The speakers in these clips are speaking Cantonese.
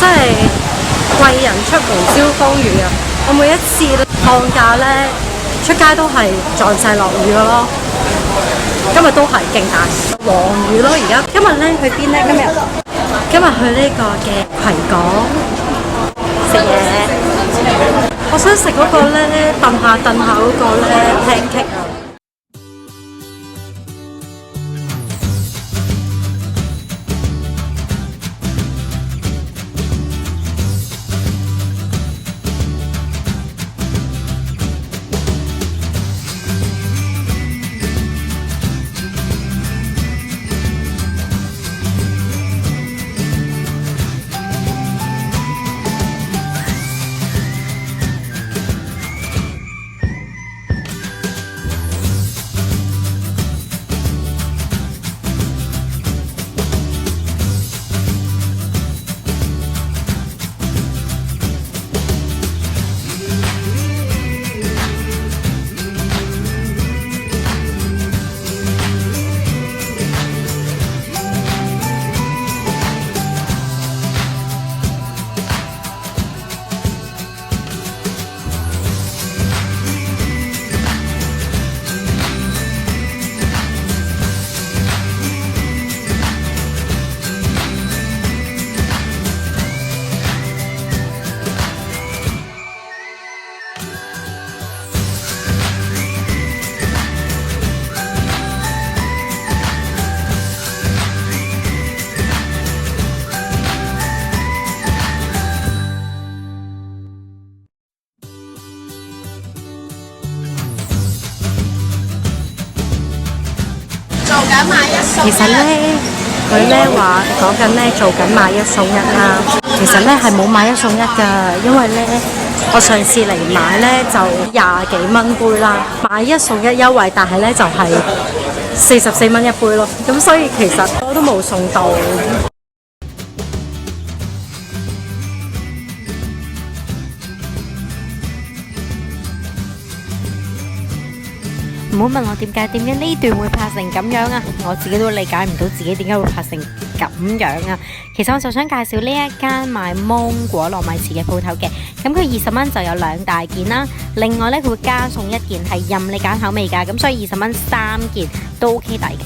真係貴人出門招風雨啊！我每一次放假呢，出街都係撞晒落雨嘅咯。今日都係勁大黃雨咯！而家今日呢去邊呢？今日去呢個嘅葵港食嘢。我想食嗰個呢，燉下嗰個呢 pancake 啊！其實呢，佢呢話講緊呢做緊買一送一啦。其實呢係冇買一送一㗎，因為呢我上次嚟買呢就20幾蚊杯啦，買一送一優惠，但係呢就係44蚊一杯咯。咁所以其實我都冇送到。唔好問我點解呢段會拍成咁樣啊！我自己都理解唔到自己點解會拍成咁樣啊！其實我就想介紹呢一間賣芒果糯米糍嘅鋪頭嘅，咁佢20蚊就有2大件啦，另外呢，佢會加送1件係任你揀口味㗎，咁所以20蚊3件都 OK 抵嘅。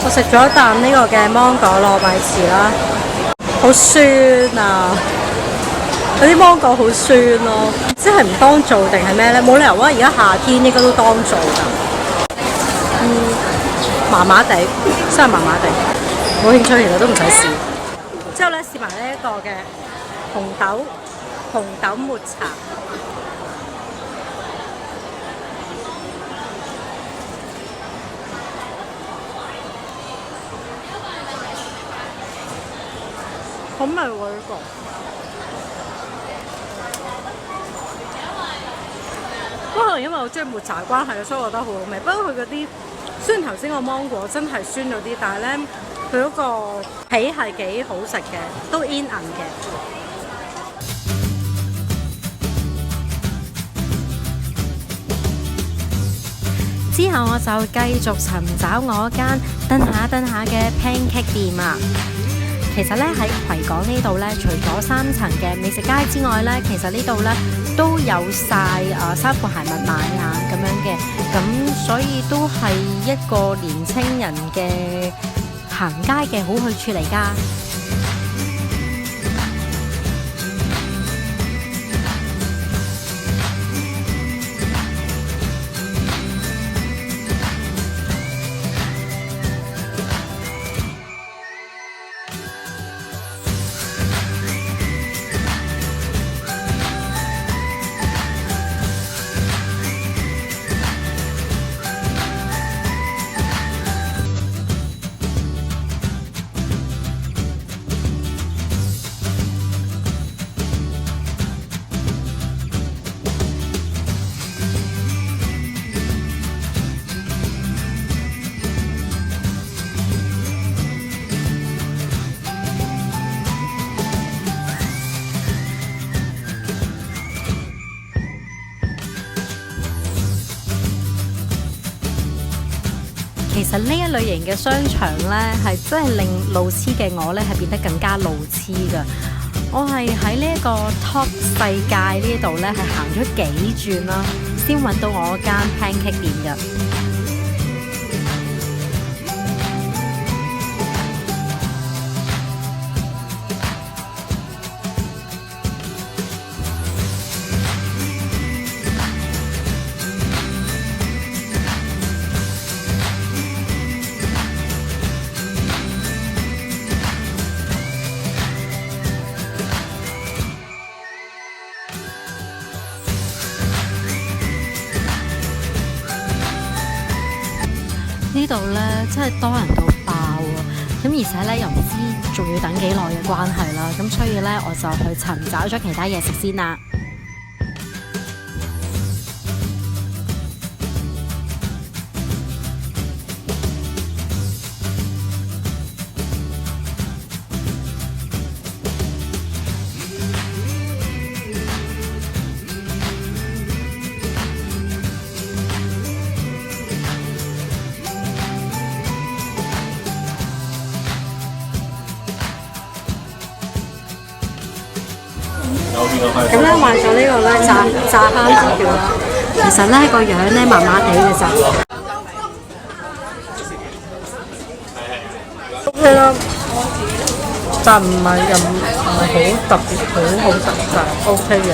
我食咗一啖呢個嘅芒果糯米糍啦，好酸啊！嗰啲芒果好酸咯，即係唔當做定係咩呢？冇理由啊！而家夏天應該都當做㗎。麻麻地，真係麻麻地，冇興趣其實都唔使試。之後呢，試埋呢一個嘅紅豆抹茶，好味喎呢個。可能因為我中意抹茶關係，所以我覺得好好味。不過佢嗰啲雖然頭先個芒果真係酸咗啲，但係咧佢嗰個皮係幾好食嘅，都煙韌嘅。之後我就繼續尋找我間燉下嘅 pancake 店啊。其實咧喺葵港呢度咧，除咗3層嘅美食街之外咧，其實呢度咧都有晒衫褲鞋襪賣啊咁樣嘅，咁所以都係一個年青人嘅行街嘅好去處嚟㗎。實呢一類型嘅商場呢，係真係令路痴嘅我呢係變得更加路痴㗎。我係喺呢一個 Top 世界呢度呢，係行咗幾轉啦，先揾到我間 pancake 店嘅。呢度呢真係多人到爆啊！咁而且呢，又唔知仲要等幾耐嘅關係啦，咁所以呢，我就去尋找咗其他嘢食先啦。咁咧買咗呢個咧炸蝦子條啦，其實咧個樣咧麻麻地嘅咋。OK 啦，但唔係又唔係好特別好食，就 OK 嘅。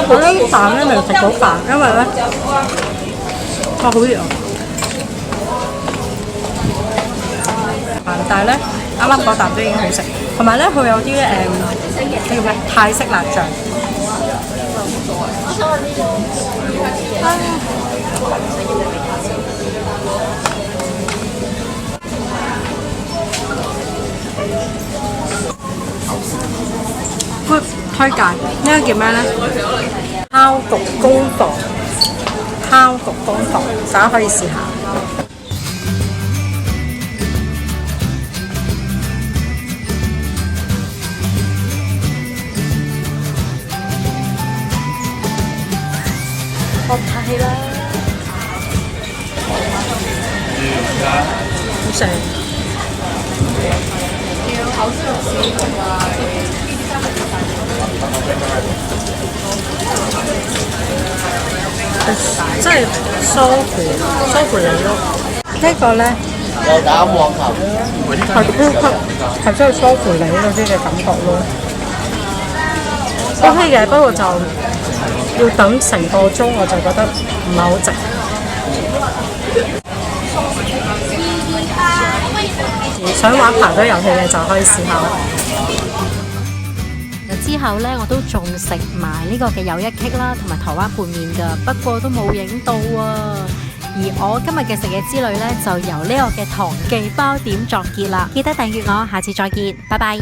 我呢啲飯咧未食到飯，因為咧哇好熱啊！但係咧啱啱嗰啖都已經好食，同埋咧佢有啲叫咩泰式辣醬。推介呢個叫咩咧？烤焗公房，烤焗公房，大家可以試下。好睇啦，好食。真係疏乎你咯！呢個咧係真係疏乎你嗰啲嘅感覺咯。OK 嘅，不過就要等成個鐘，我就覺得唔係好值。想玩排隊遊戲嘅就可以試下。之後呢，我都仲食埋呢個嘅友一棘啦，同埋台灣拌麵㗎，不過都冇影到啊。而我今日嘅食嘢之旅呢，就由呢個嘅唐記包點作結啦。記得訂閱我，下次再見，拜拜。